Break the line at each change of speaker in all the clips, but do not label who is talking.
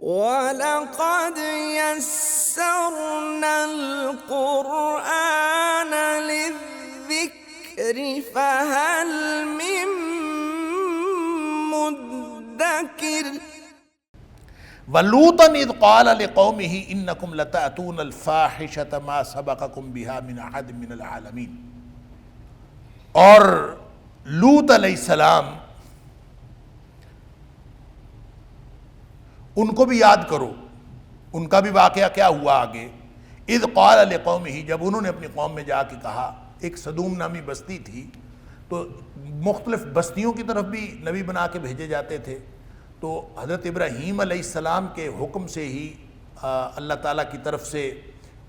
وَلَقَدْ يَسَّرْنَا الْقُرْآنَ لِلذِّكْرِ فَهَلْ مِن مُّدَّكِرٍ
وَلُوطًا اذ قال لقومه انکم لتأتون الفاحشة ما سبقکم بها من احد من العالمین۔ اور لوط علیہ السلام، ان کو بھی یاد کرو، ان کا بھی واقعہ کیا ہوا آگے۔ اذ قال لقومه، جب انہوں نے اپنی قوم میں جا کے کہا، ایک صدوم نامی بستی تھی، تو مختلف بستیوں کی طرف بھی نبی بنا کے بھیجے جاتے تھے، تو حضرت ابراہیم علیہ السلام کے حکم سے ہی اللہ تعالیٰ کی طرف سے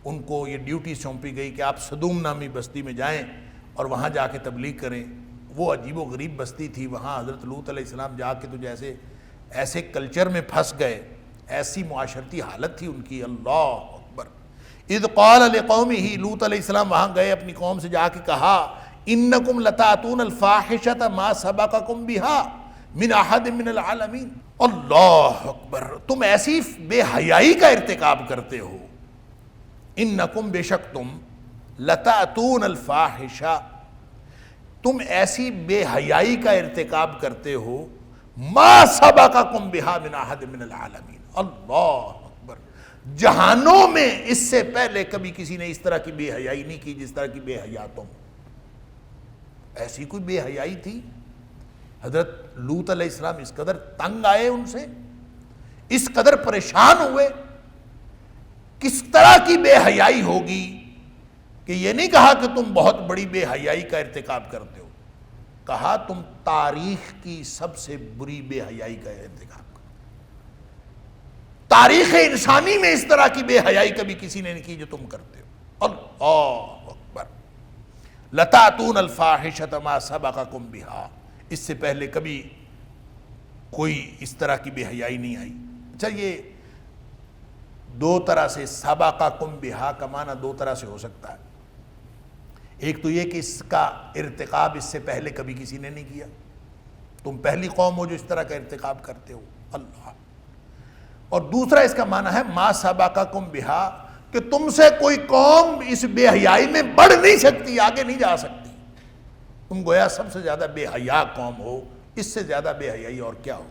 ان کو یہ ڈیوٹی سونپی گئی کہ آپ صدوم نامی بستی میں جائیں اور وہاں جا کے تبلیغ کریں۔ وہ عجیب و غریب بستی تھی، وہاں حضرت لوط علیہ السلام جا کے تو جیسے ایسے کلچر میں پھنس گئے، ایسی معاشرتی حالت تھی ان کی، اللہ اکبر۔ اذ قال لقومه، لوط علیہ السلام وہاں گئے، اپنی قوم سے جا کے کہا، انکم لتأتون الفاحشة ما سبقکم بها من احد من العالمین۔ اللہ اکبر، تم ایسی بے حیائی کا ارتکاب کرتے ہو، انکم بے شک تم، لتأتون الفاحشة، تم ایسی بے حیائی کا ارتکاب کرتے ہو، ما سبقکم بها من احد من العالمین۔ اللہ اکبر، جہانوں میں اس سے پہلے کبھی کسی نے اس طرح کی بے حیائی نہیں کی جس طرح کی بے حیا تم۔ ایسی کوئی بے حیائی تھی؟ حضرت لوط علیہ السلام اس قدر تنگ آئے ان سے، اس قدر پریشان ہوئے، کس طرح کی بے حیائی ہوگی کہ یہ نہیں کہا کہ تم بہت بڑی بے حیائی کا ارتکاب کرتے ہو، کہا تم تاریخ کی سب سے بری بے حیائی کا ارتکاب کرتے ہو۔ تاریخ انسانی میں اس طرح کی بے حیائی کبھی کسی نے نہیں کی جو تم کرتے ہو۔ اللہ اکبر، لتأتون الفاحشة ما سبقکم بها، اس سے پہلے کبھی کوئی اس طرح کی بے حیائی نہیں آئی۔ اچھا، یہ دو طرح سے سبقکم بها کا معنی دو طرح سے ہو سکتا ہے۔ ایک تو یہ کہ اس کا ارتکاب اس سے پہلے کبھی کسی نے نہیں کیا، تم پہلی قوم ہو جو اس طرح کا ارتکاب کرتے ہو، اللہ۔ اور دوسرا اس کا معنی ہے ما سبقکم بها، کہ تم سے کوئی قوم اس بے حیائی میں بڑھ نہیں سکتی، آگے نہیں جا سکتی، تم گویا سب سے زیادہ بے حیا قوم ہو، اس سے زیادہ بے حیائی اور کیا ہو۔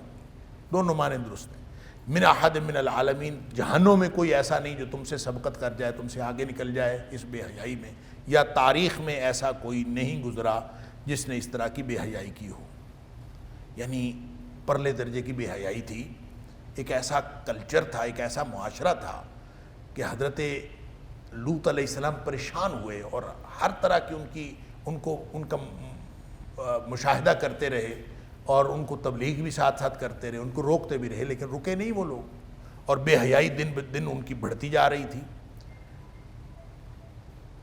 دونوں معنی درست ہیں۔ من احد من العالمین، جہانوں میں کوئی ایسا نہیں جو تم سے سبقت کر جائے، تم سے آگے نکل جائے اس بے حیائی میں، یا تاریخ میں ایسا کوئی نہیں گزرا جس نے اس طرح کی بے حیائی کی ہو۔ یعنی پرلے درجے کی بے حیائی تھی، ایک ایسا کلچر تھا، ایک ایسا معاشرہ تھا کہ حضرت لوط علیہ السلام پریشان ہوئے اور ہر طرح کی ان کا مشاہدہ کرتے رہے، اور ان کو تبلیغ بھی ساتھ ساتھ کرتے رہے، ان کو روکتے بھی رہے، لیکن رکے نہیں وہ لوگ، اور بے حیائی دن بدن ان کی بڑھتی جا رہی تھی۔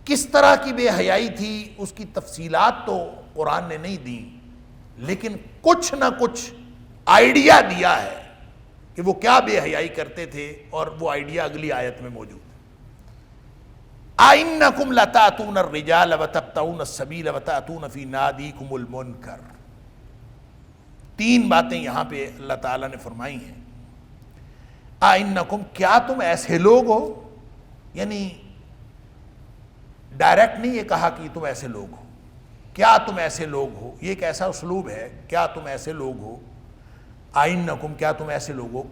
کس طرح کی بے حیائی تھی اس کی تفصیلات تو قرآن نے نہیں دی، لیکن کچھ نہ کچھ آئیڈیا دیا ہے کہ وہ کیا بے حیائی کرتے تھے، اور وہ آئیڈیا اگلی آیت میں موجود ہے۔ أَإِنَّكُمْ لَتَأْتُونَ الرِّجَالَ وَتَقْطَعُونَ السَّبِيلَ وَتَأْتُونَ فِي نَادِيكُمُ الْمُنْكَرَ۔ تین باتیں یہاں پہ اللہ تعالیٰ نے فرمائی ہیں۔ أَإِنَّكُمْ، کیا تم ایسے لوگ ہو، یعنی ڈائریکٹ نہیں یہ کہا کہ تم ایسے لوگ ہو، کیا تم ایسے لوگ ہو، یہ ایک ایسا اسلوب ہے، کیا تم ایسے لوگ ہو۔ أَإِنَّكُمْ، کیا تم ایسے لوگ ہو،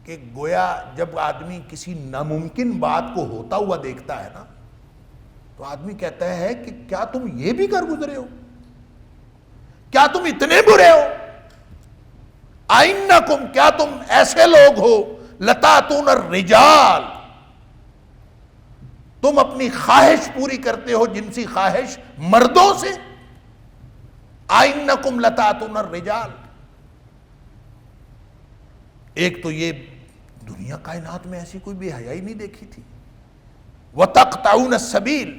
کہ گویا جب آدمی کسی ناممکن بات کو ہوتا ہوا دیکھتا ہے نا، تو آدمی کہتا ہے کہ کیا تم یہ بھی کر گزرے ہو، کیا تم اتنے برے ہو۔ أَإِنَّكُمْ، کیا تم ایسے لوگ ہو، لَتَأْتُونَ الرِّجَالَ، تم اپنی خواہش پوری کرتے ہو، جنسی خواہش مردوں سے۔ أَإِنَّكُمْ لَتَأْتُونَ الرِّجَالَ، ایک تو یہ دنیا کائنات میں ایسی کوئی بے حیائی نہیں دیکھی تھی۔ وَتَقْطَعُونَ السَّبِيلَ،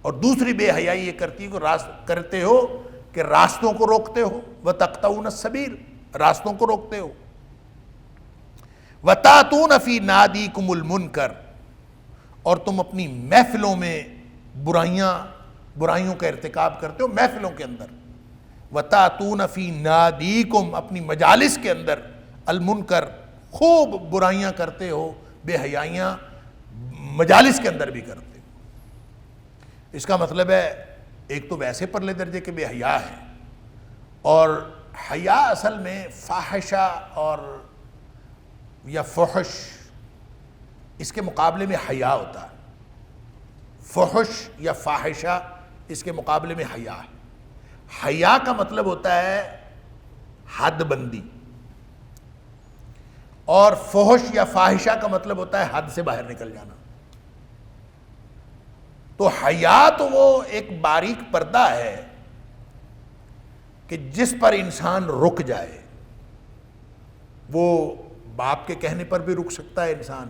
اور دوسری بے حیائی یہ کرتے ہو کہ راستوں کو روکتے ہو۔ وَتَقْطَعُونَ السَّبِيلَ، راستوں کو روکتے ہو۔ وَتَأْتُونَ فِي نَادِيكُمُ الْمُنْكَرَ، اور تم اپنی محفلوں میں برائیوں کا ارتکاب کرتے ہو، محفلوں کے اندر۔ وَتَأْتُونَ فِي نَادِيكُمْ، اپنی مجالس کے اندر، المنکر خوب برائیاں کرتے ہو، بے حیائیاں مجالس کے اندر بھی کرتے ہو۔ اس کا مطلب ہے ایک تو ویسے پرلے درجے کے بے حیا ہیں، اور حیا اصل میں فاحشہ اور یا فحش اس کے مقابلے میں حیا ہوتا ہے۔ فحش یا فاحشہ اس کے مقابلے میں حیا ہے۔ حیا کا مطلب ہوتا ہے حد بندی، اور فحش یا فاحشہ کا مطلب ہوتا ہے حد سے باہر نکل جانا۔ تو حیا تو وہ ایک باریک پردہ ہے کہ جس پر انسان رک جائے۔ وہ باپ کے کہنے پر بھی رک سکتا ہے انسان،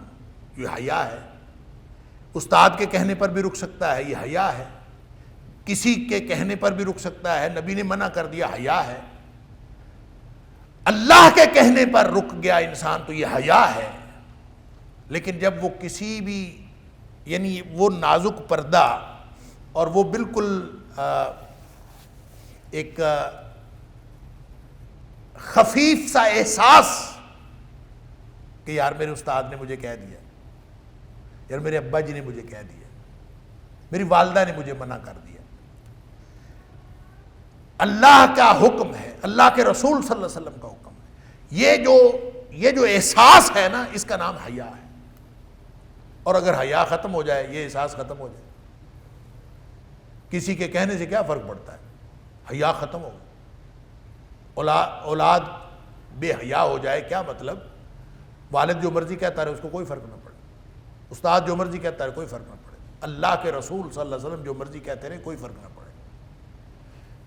یہ حیا ہے۔ استاد کے کہنے پر بھی رک سکتا ہے، یہ حیا ہے۔ کسی کے کہنے پر بھی رک سکتا ہے، نبی نے منع کر دیا، حیا ہے۔ اللہ کے کہنے پر رک گیا انسان تو یہ حیا ہے۔ لیکن جب وہ کسی بھی یعنی وہ نازک پردہ اور وہ بالکل ایک خفیف سا احساس کہ یار میرے استاد نے مجھے کہہ دیا، یار میرے ابا جی نے مجھے کہہ دیا، میری والدہ نے مجھے منع کر دیا، اللہ کا حکم ہے، اللہ کے رسول صلی اللہ علیہ وسلم کا حکم ہے، یہ جو احساس ہے نا، اس کا نام حیا ہے۔ اور اگر حیا ختم ہو جائے، یہ احساس ختم ہو جائے، کسی کے کہنے سے کیا فرق پڑتا ہے؟ حیا ختم ہو، اولاد بے حیا ہو جائے، کیا مطلب؟ والد جو مرضی کہتا رہے، اس کو کوئی فرق نہ پڑے، استاد جو مرضی کہتا رہے، کوئی فرق نہ پڑے، اللہ کے رسول صلی اللہ علیہ وسلم جو مرضی کہتے رہے، کوئی فرق نہ پڑے،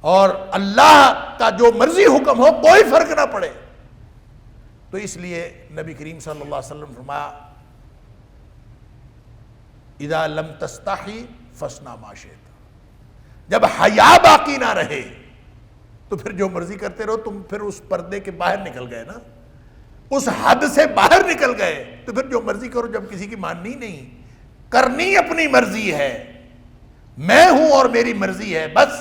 اور اللہ کا جو مرضی حکم ہو، کوئی فرق نہ پڑے۔ تو اس لیے نبی کریم صلی اللہ علیہ وسلم فرمایا اذا لم تستحی فاصنع ما شئت، جب حیا باقی نہ رہے تو پھر جو مرضی کرتے رہو، تم پھر اس پردے کے باہر نکل گئے نا، اس حد سے باہر نکل گئے، تو پھر جو مرضی کرو، جب کسی کی ماننی نہیں، کرنی اپنی مرضی ہے، میں ہوں اور میری مرضی ہے بس،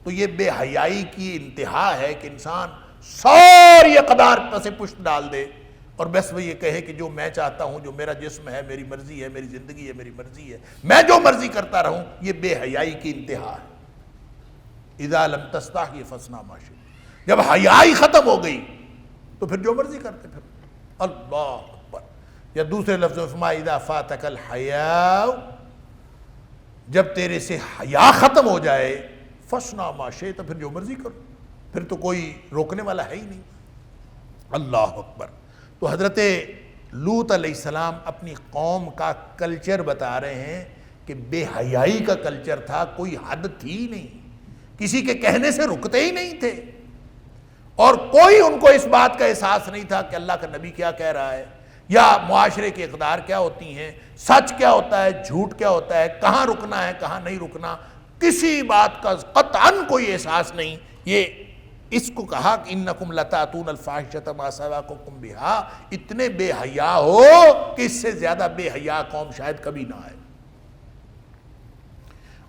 تو یہ بے حیائی کی انتہا ہے کہ انسان ساری اقدار پس پشت ڈال دے اور بس وہ یہ کہے کہ جو میں چاہتا ہوں، جو میرا جسم ہے، میری مرضی ہے، میری زندگی ہے، میری مرضی ہے، میں جو مرضی کرتا رہوں، یہ بے حیائی کی انتہا ہے۔ اذا لم تستحی فاصنع ما شئت، جب حیائی ختم ہو گئی تو پھر جو مرضی کرتے پھر۔ اللہ اکبر۔ یا دوسرے لفظوں میں فرمایا اذا فاتک الحیاء، جب تیرے سے حیا ختم ہو جائے، فاصنع ما شئت، پھر جو مرضی کرو، پھر تو کوئی روکنے والا ہے ہی نہیں۔ اللہ اکبر۔ تو حضرت لوط علیہ السلام اپنی قوم کا کلچر بتا رہے ہیں کہ بے حیائی کا کلچر تھا، کوئی حد تھی نہیں، کسی کے کہنے سے رکتے ہی نہیں تھے، اور کوئی ان کو اس بات کا احساس نہیں تھا کہ اللہ کا نبی کیا کہہ رہا ہے، یا معاشرے کی اقدار کیا ہوتی ہیں، سچ کیا ہوتا ہے، جھوٹ کیا ہوتا ہے، کہاں رکنا ہے، کہاں نہیں رکنا، کسی بات کا قطعاً کوئی احساس نہیں۔ یہ اس کو کہا کہ انکم لتاتون الفاحشۃ ما سبقکم بہا، اتنے بے حیا ہو کہ اس سے زیادہ بے حیا قوم شاید کبھی نہ آئے۔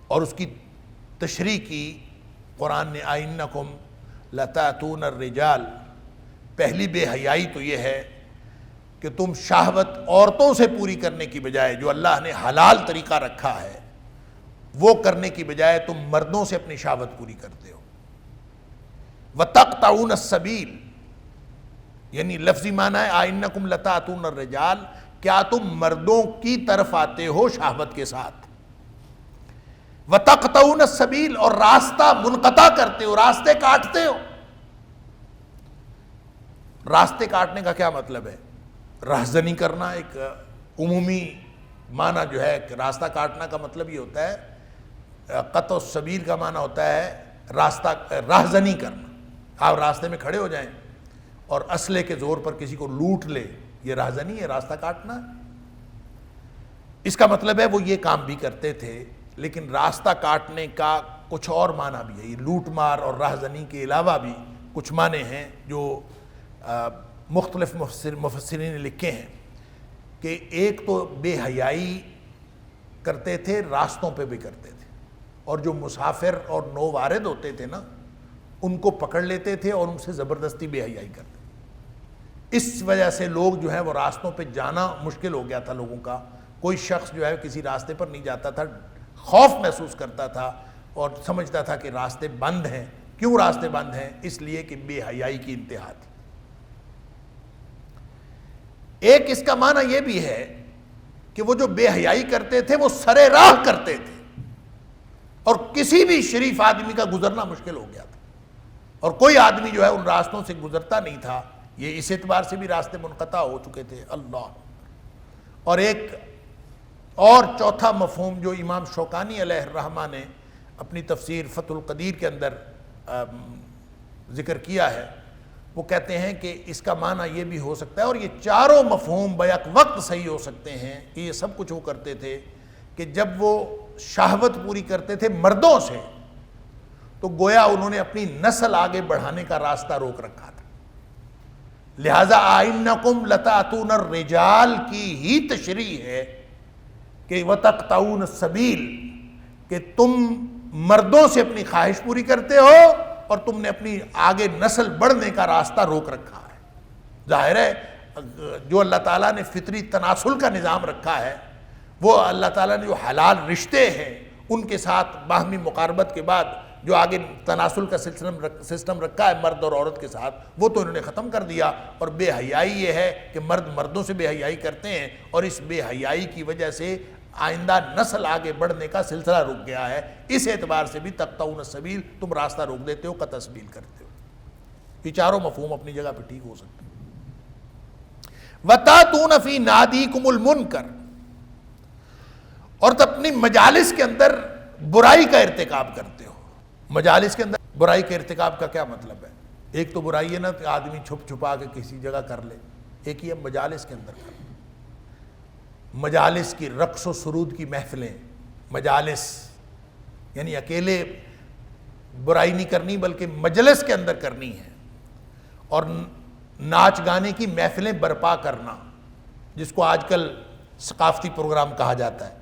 اور اس کی تشریح کی قرآن نے انکم لتاتون الرجال، پہلی بے حیائی تو یہ ہے کہ تم شہوت عورتوں سے پوری کرنے کی بجائے، جو اللہ نے حلال طریقہ رکھا ہے وہ کرنے کی بجائے تم مردوں سے اپنی شہوت پوری کرتے ہو۔ وَتَقْطَعُونَ السَّبِيلَ، یعنی لفظی معنی ہے اِنَّكُمْ لَتَأْتُونَ الرِّجَالَ، کیا تم مردوں کی طرف آتے ہو شہوت کے ساتھ۔ وَتَقْطَعُونَ السَّبِيلَ، اور راستہ منقطع کرتے ہو، راستے کاٹتے ہو۔ راستے کاٹنے کا کیا مطلب ہے؟ رہزنی کرنا، ایک عمومی معنی جو ہے کہ راستہ کاٹنا کا مطلب یہ ہوتا ہے، قطع السبیل کا معنی ہوتا ہے راستہ رہزنی کرنا، آپ راستے میں کھڑے ہو جائیں اور اسلحے کے زور پر کسی کو لوٹ لے، یہ رہزنی ہے، راستہ کاٹنا۔ اس کا مطلب ہے وہ یہ کام بھی کرتے تھے، لیکن راستہ کاٹنے کا کچھ اور معنی بھی ہے، یہ لوٹ مار اور رہزنی کے علاوہ بھی کچھ معنی ہیں جو مختلف مفسرین نے لکھے ہیں، کہ ایک تو بے حیائی کرتے تھے، راستوں پہ بھی کرتے تھے، اور جو مسافر اور نو وارد ہوتے تھے نا، ان کو پکڑ لیتے تھے اور ان سے زبردستی بے حیائی کرتے تھے۔ اس وجہ سے لوگ جو ہے وہ راستوں پہ جانا مشکل ہو گیا تھا لوگوں کا. کوئی شخص جو ہے کسی راستے پر نہیں جاتا تھا, خوف محسوس کرتا تھا اور سمجھتا تھا کہ راستے بند ہیں. کیوں راستے بند ہیں؟ اس لیے کہ بے حیائی کی انتہا تھی. ایک اس کا معنی یہ بھی ہے کہ وہ جو بے حیائی کرتے تھے وہ سرے راہ کرتے تھے اور کسی بھی شریف آدمی کا گزرنا مشکل ہو گیا تھا, اور کوئی آدمی جو ہے ان راستوں سے گزرتا نہیں تھا. یہ اس اعتبار سے بھی راستے منقطع ہو چکے تھے. اللہ. اور ایک اور چوتھا مفہوم جو امام شوکانی علیہ الرحمہ نے اپنی تفسیر فتح القدیر کے اندر ذکر کیا ہے, وہ کہتے ہیں کہ اس کا معنی یہ بھی ہو سکتا ہے, اور یہ چاروں مفہوم بیک وقت صحیح ہو سکتے ہیں, کہ یہ سب کچھ وہ کرتے تھے کہ جب وہ شہوت پوری کرتے تھے مردوں سے تو گویا انہوں نے اپنی نسل آگے بڑھانے کا راستہ روک رکھا تھا. لہذا آئنکم لتاتون الرجال کی ہی تشریح ہے کہ وتقطعون السبیل, کہ تم مردوں سے اپنی خواہش پوری کرتے ہو اور تم نے اپنی آگے نسل بڑھنے کا راستہ روک رکھا ہے. ظاہر ہے جو اللہ تعالیٰ نے فطری تناسل کا نظام رکھا ہے, وہ اللہ تعالیٰ نے جو حلال رشتے ہیں ان کے ساتھ باہمی مقاربت کے بعد جو آگے تناسل کا سسٹم رکھا ہے مرد اور عورت کے ساتھ, وہ تو انہوں نے ختم کر دیا. اور بے حیائی یہ ہے کہ مرد مردوں سے بے حیائی کرتے ہیں, اور اس بے حیائی کی وجہ سے آئندہ نسل آگے بڑھنے کا سلسلہ رک گیا ہے. اس اعتبار سے بھی تقطعون السبیل, تم راستہ روک دیتے ہو, قطع سبیل کرتے ہو. یہ چاروں مفہوم اپنی جگہ پہ ٹھیک ہو سکتے ہیں. وَتَأْتُونَ فِي نَادِيكُمُ الْمُنْكَرَ, اور تو اپنی مجالس کے اندر برائی کا ارتکاب کرتے ہو. مجالس کے اندر برائی کے ارتکاب کا کیا مطلب ہے؟ ایک تو برائی ہے نا کہ آدمی چھپ چھپا کے کسی جگہ کر لے, ایک یہ مجالس کے اندر کر لے. مجالس کی رقص و سرود کی محفلیں, مجالس یعنی اکیلے برائی نہیں کرنی بلکہ مجلس کے اندر کرنی ہے. اور ناچ گانے کی محفلیں برپا کرنا, جس کو آج کل ثقافتی پروگرام کہا جاتا ہے.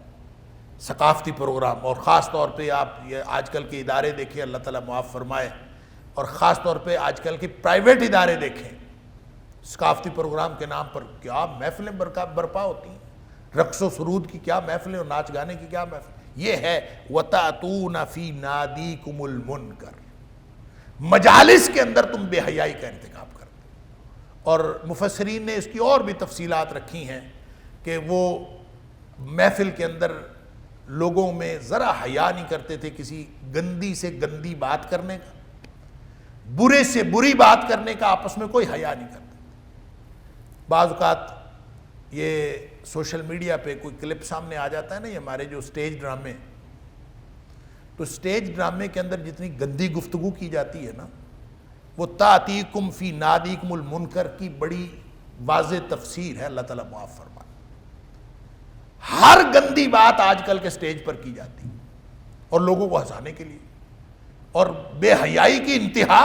ثقافتی پروگرام, اور خاص طور پہ آپ یہ آج کل کے ادارے دیکھیں, اللہ تعالیٰ معاف فرمائے, اور خاص طور پہ آج کل کے پرائیویٹ ادارے دیکھیں, ثقافتی پروگرام کے نام پر کیا محفلیں برپا ہوتی ہیں, رقص و سرود کی کیا محفلیں اور ناچ گانے کی کیا محفلیں. یہ ہے وَتَأْتُونَ فِي نَادِيكُمُ الْمُنْكَرَ, مجالس کے اندر تم بے حیائی کا ارتکاب کرتے. اور مفسرین نے اس کی اور بھی تفصیلات رکھی ہیں کہ وہ محفل کے اندر لوگوں میں ذرا حیا نہیں کرتے تھے کسی گندی سے گندی بات کرنے کا, برے سے بری بات کرنے کا, آپس میں کوئی حیا نہیں کرتے. بعض اوقات یہ سوشل میڈیا پہ کوئی کلپ سامنے آ جاتا ہے نا, یہ ہمارے جو سٹیج ڈرامے, تو سٹیج ڈرامے کے اندر جتنی گندی گفتگو کی جاتی ہے نا, وہ تَأْتِيكُمْ فِي نَادِيكُمُ الْمُنْكَرَ کی بڑی واضح تفسیر ہے. اللہ تعالیٰ معاف فرمائے. ہر گندی بات آج کل کے سٹیج پر کی جاتی ہے اور لوگوں کو ہنسانے کے لیے, اور بے حیائی کی انتہا,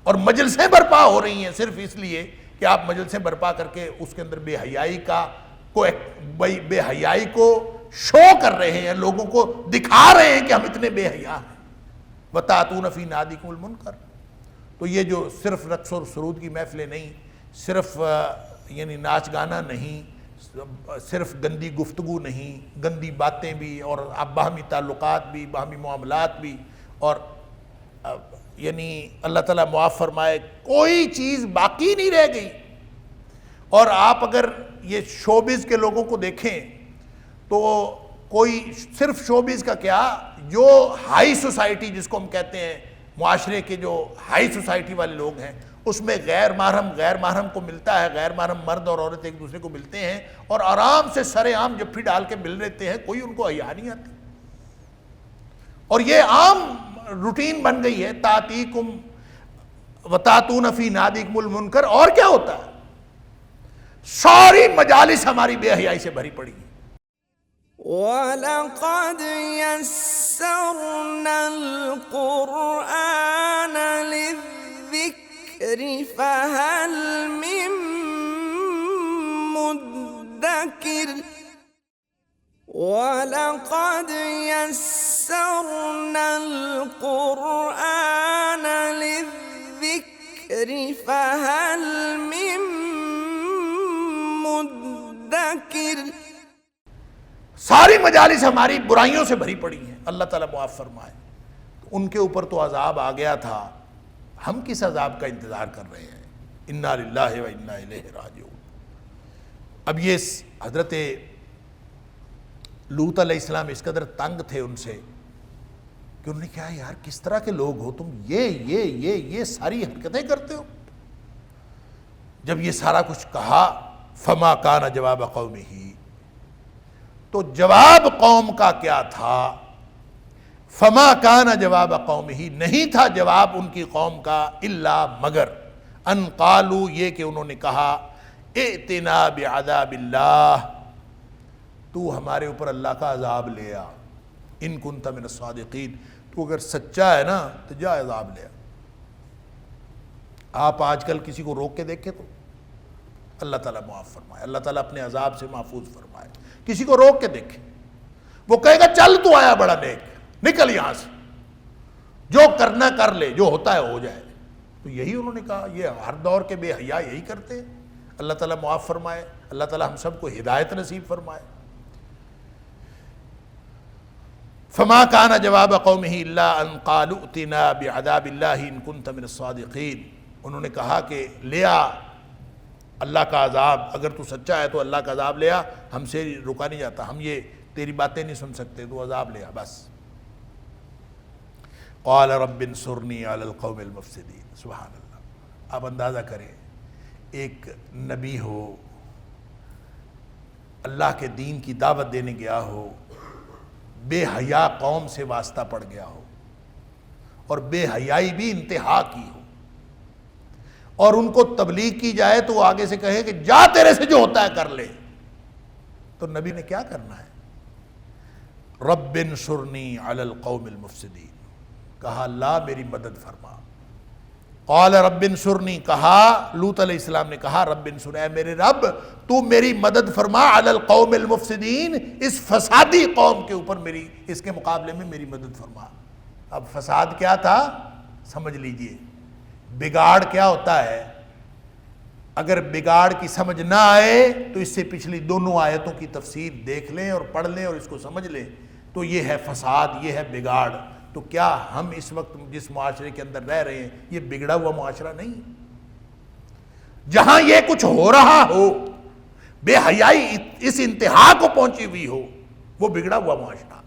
اور مجلسیں برپا ہو رہی ہیں صرف اس لیے کہ آپ مجلسیں برپا کر کے اس کے اندر بے حیائی بے حیائی کو شو کر رہے ہیں, لوگوں کو دکھا رہے ہیں کہ ہم اتنے بے حیا ہیں. وَتَأْتُونَ فِي نَادِيكُمُ الْمُنْكَرَ, تو یہ جو صرف رقص اور سرود کی محفلیں نہیں, صرف یعنی ناچ گانا نہیں, صرف گندی گفتگو نہیں, گندی باتیں بھی, اور باہمی تعلقات بھی, باہمی معاملات بھی, اور یعنی اللہ تعالیٰ معاف فرمائے کوئی چیز باقی نہیں رہ گئی. اور آپ اگر یہ شوبز کے لوگوں کو دیکھیں تو کوئی صرف شوبز کا کیا, جو ہائی سوسائٹی جس کو ہم کہتے ہیں, معاشرے کے جو ہائی سوسائٹی والے لوگ ہیں, اس میں غیر محرم کو ملتا ہے, غیر محرم مرد اور عورت ایک دوسرے کو ملتے ہیں اور آرام سے سر عام جپھی ڈال کے مل لیتے ہیں, کوئی ان کو حیا نہیں آتی. اور یہ عام روٹین بن گئی ہے. تَأْتِيكُمْ وَتَأْتُونَ فِي نَادِيكُمُ الْمُنْكَرَ. اور کیا ہوتا ہے, ساری مجالس ہماری بے حیائی سے بھری پڑی ہیں.
وَلَقَدْ يَسَّرْنَا الْقُرْآنَ لِلذِّكْرِ فَهَلْ مِن مُدَّكِرٍ. وَلَقَدْ يَسَّرْنَا الْقُرْآنَ لِلذِّكْرِ فَهَلْ مِن مدکر.
ساری مجالس ہماری برائیوں سے بھری پڑی ہیں، اللہ تعالیٰ معاف فرمائے. ان کے اوپر تو عذاب آ گیا تھا، ہم کس عذاب کا انتظار کر رہے ہیں؟ انا للہ و انا الیہ راجعون. اب یہ حضرت لوط علیہ السلام اس قدر تنگ تھے ان سے کہ انہوں نے کہا یار کس طرح کے لوگ ہو تم، یہ ساری حرکتیں کرتے ہو. جب یہ سارا کچھ کہا فما کان جواب قومہ، تو جواب قوم کا کیا تھا؟ فما کان جواب قومہ، نہیں تھا جواب ان کی قوم کا الا مگر ان قالوا، یہ کہ انہوں نے کہا ائتنا بعذاب اللہ، تو ہمارے اوپر اللہ کا عذاب لے آ، ان کنت من الصادقین، تو اگر سچا ہے نا تو جا عذاب لے آ. آپ آج کل کسی کو روک کے دیکھیں تو اللہ تعالیٰ معاف فرمائے، اللہ تعالیٰ اپنے عذاب سے محفوظ فرمائے. کسی کو روک کے دیکھیں، وہ کہے گا چل تو آیا بڑا نیک، نکل یہاں سے، جو کرنا کر لے، جو ہوتا ہے ہو جائے. تو یہی انہوں نے کہا، یہ ہر دور کے بے حیا یہی کرتے ہیں. اللہ تعالیٰ معاف فرمائے، اللہ تعالیٰ ہم سب کو ہدایت نصیب فرمائے. فما کان جواب قومہ الا ان قالوا ائتنا بعذاب اللہ ان کنت من الصادقین، انہوں نے کہا کہ لے آ اللہ کا عذاب، اگر تو سچا ہے تو اللہ کا عذاب لے آ، ہم سے رکا نہیں جاتا، ہم یہ تیری باتیں نہیں سن سکتے، تو عذاب لے آ بس. قال رب انصرنی علی القوم المفسدین. سبحان اللہ. آپ اندازہ کریں، ایک نبی ہو، اللہ کے دین کی دعوت دینے گیا ہو، بے حیا قوم سے واسطہ پڑ گیا ہو، اور بے حیائی بھی انتہا کی ہو، اور ان کو تبلیغ کی جائے تو وہ آگے سے کہے کہ جا تیرے سے جو ہوتا ہے کر لے. تو نبی نے کیا کرنا ہے؟ رب انصرنی علی القوم المفسدین، کہا اللہ میری مدد فرما. قال رب انصرنی، کہا لوط علیہ السلام نے کہا رب انصرنی، اے میرے رب تو میری مدد فرما علی القوم المفسدین، اس فسادی قوم کے اوپر میری، اس کے مقابلے میں میری مدد فرما. اب فساد کیا تھا سمجھ لیجئے. بگاڑ کیا ہوتا ہے؟ اگر بگاڑ کی سمجھ نہ آئے تو اس سے پچھلی دونوں آیتوں کی تفسیر دیکھ لیں اور پڑھ لیں اور اس کو سمجھ لیں، تو یہ ہے فساد، یہ ہے بگاڑ. تو کیا ہم اس وقت جس معاشرے کے اندر رہ رہے ہیں یہ بگڑا ہوا معاشرہ نہیں؟ جہاں یہ کچھ ہو رہا ہو، بے حیائی اس انتہا کو پہنچی ہوئی ہو، وہ بگڑا ہوا معاشرہ.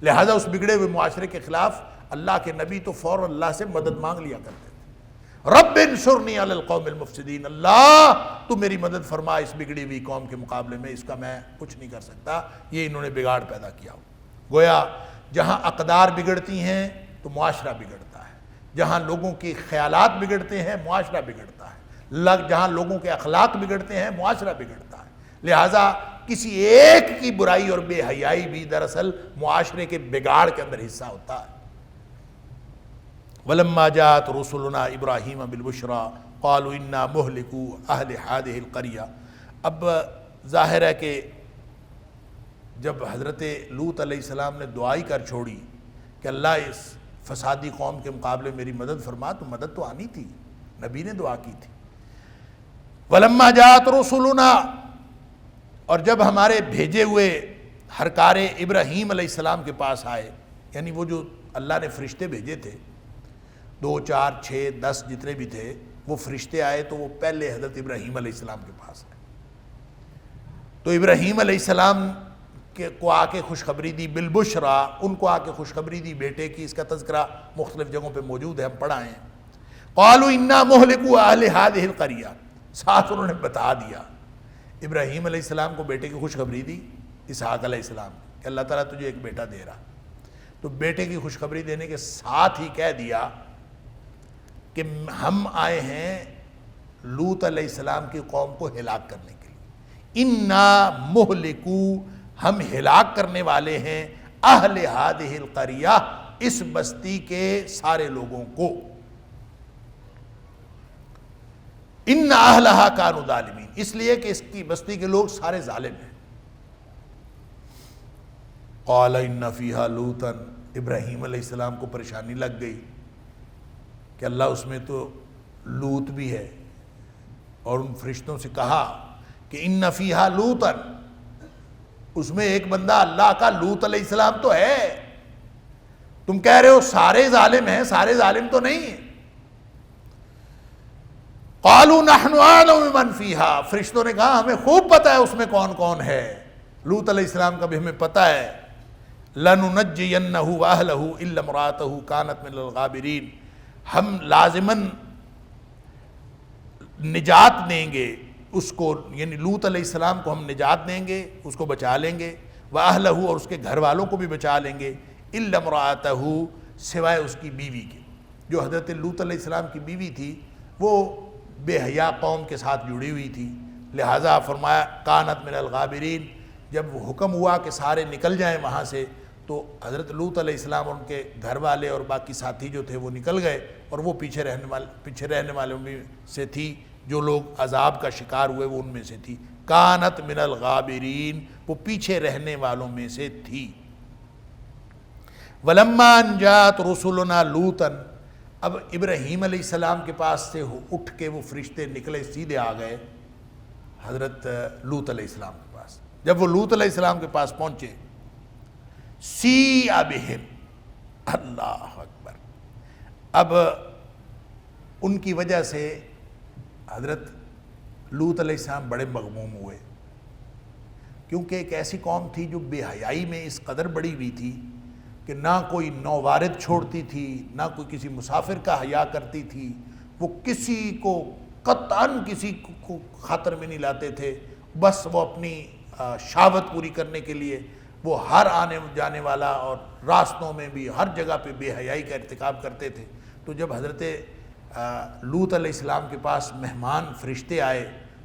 لہذا اس بگڑے ہوئے معاشرے کے خلاف اللہ کے نبی تو فوراً اللہ سے مدد مانگ لیا کرتے تھے. رب انصرنی علی القوم المفسدین، اللہ تو میری مدد فرما اس بگڑی ہوئی قوم کے مقابلے میں، اس کا میں کچھ نہیں کر سکتا، یہ انہوں نے بگاڑ پیدا کیا ہو. گویا جہاں اقدار بگڑتی ہیں تو معاشرہ بگڑتا ہے، جہاں لوگوں کے خیالات بگڑتے ہیں معاشرہ بگڑتا ہے، جہاں لوگوں کے اخلاق بگڑتے ہیں معاشرہ بگڑتا ہے. لہٰذا کسی ایک کی برائی اور بے حیائی بھی دراصل معاشرے کے بگاڑ کے اندر حصہ ہوتا ہے. وَلَمَّا جَاءَتْ رُسُلُنَا إِبْرَاهِيمَ بِالْبُشْرَىٰ قَالُوا إِنَّا مُهْلِكُو أَهْلِ هَٰذِهِ الْقَرْيَةِ. اب ظاہر ہے کہ جب حضرت لوط علیہ السلام نے دعائی کر چھوڑی کہ اللہ اس فسادی قوم کے مقابلے میری مدد فرما، تو مدد تو آنی تھی، نبی نے دعا کی تھی. وَلَمَّا جَاءَتْ رُسُلُنَا، اور جب ہمارے بھیجے ہوئے ہرکار ابراہیم علیہ السلام کے پاس آئے، یعنی وہ جو اللہ نے فرشتے بھیجے تھے 2 4 6 10 جتنے بھی تھے، وہ فرشتے آئے تو وہ پہلے حضرت ابراہیم علیہ السلام کے پاس آئے. تو ابراہیم علیہ السلام کو آ کے خوشخبری دی، بالبشرا، ان کو آ کے خوشخبری دی بیٹے کی. اس کا تذکرہ مختلف جگہوں پہ موجود ہے، ہم پڑھا ہیں. قالوا انا مہلکو اہل ہذہ القریہ، ساتھ انہوں نے بتا دیا. ابراہیم علیہ السلام کو بیٹے کی خوشخبری دی، اسحاق علیہ السلام کہ اللہ تعالیٰ تجھے ایک بیٹا دے رہا. تو بیٹے کی خوشخبری دینے کے ساتھ ہی کہہ دیا کہ ہم آئے ہیں لوط علیہ السلام کی قوم کو ہلاک کرنے کے لیے. انا مہلکو، ہم ہلاک کرنے والے ہیں اہل ہذہ القریہ، اس بستی کے سارے لوگوں کو. ان اہلھا کانوا ظالمین، اس لیے کہ اس کی بستی کے لوگ سارے ظالم ہیں. قال ان فیہا لوطا، ابراہیم علیہ السلام کو پریشانی لگ گئی کہ اللہ اس میں تو لوط بھی ہے، اور ان فرشتوں سے کہا کہ ان فیہا لوطا، اس میں ایک بندہ اللہ کا لوط علیہ السلام تو ہے، تم کہہ رہے ہو سارے ظالم ہیں، سارے ظالم تو نہیں ہیں۔ قالوا نحن اعلم بمن فیہا، فرشتوں نے کہا ہمیں خوب پتہ ہے اس میں کون کون ہے، لوط علیہ السلام کا بھی ہمیں پتہ ہے۔ لَنُنَجِّيَنَّهُ وَأَهْلَهُ إِلَّا امْرَأَتَهُ كَانَتْ مِنَ الْغَابِرِينَ، ہم لازماً نجات دیں گے اس کو، یعنی لوط علیہ السلام کو ہم نجات دیں گے، اس کو بچا لیں گے، وَأَهْلَهُ، اور اس کے گھر والوں کو بھی بچا لیں گے، إِلَّا امْرَأَتَهُ، سوائے اس کی بیوی کے۔ جو حضرت لوط علیہ السلام کی بیوی تھی وہ بے حیا قوم کے ساتھ جڑی ہوئی تھی، لہٰذا فرمایا کانت من الغابرین، جب وہ حکم ہوا کہ سارے نکل جائیں وہاں سے تو حضرت لوط علیہ السلام اور ان کے گھر والے اور باقی ساتھی جو تھے وہ نکل گئے، اور وہ پیچھے رہنے والوں میں سے تھی، جو لوگ عذاب کا شکار ہوئے وہ ان میں سے تھی۔ کانت من الغابرین، وہ پیچھے رہنے والوں میں سے تھی۔ وَلَمَّا أَن جَاءَتْ رُسُلُنَا لُوطًا، اب ابراہیم علیہ السلام کے پاس سے اٹھ کے وہ فرشتے نکلے، سیدھے آ گئے حضرت لوط علیہ السلام کے پاس۔ جب وہ لوط علیہ السلام کے پاس پہنچے، سیء بہم، اللہ اکبر، اب ان کی وجہ سے حضرت لوط علیہ السلام بڑے مغموم ہوئے، کیونکہ ایک ایسی قوم تھی جو بے حیائی میں اس قدر بڑی ہوئی تھی کہ نہ کوئی نووارد چھوڑتی تھی، نہ کوئی کسی مسافر کا حیا کرتی تھی، وہ کسی کو قطعاً کسی کو خاطر میں نہیں لاتے تھے، بس وہ اپنی شہوت پوری کرنے کے لیے وہ ہر آنے جانے والا اور راستوں میں بھی ہر جگہ پہ بے حیائی کا ارتکاب کرتے تھے۔ تو جب حضرت لوط علیہ السلام کے پاس مہمان فرشتے آئے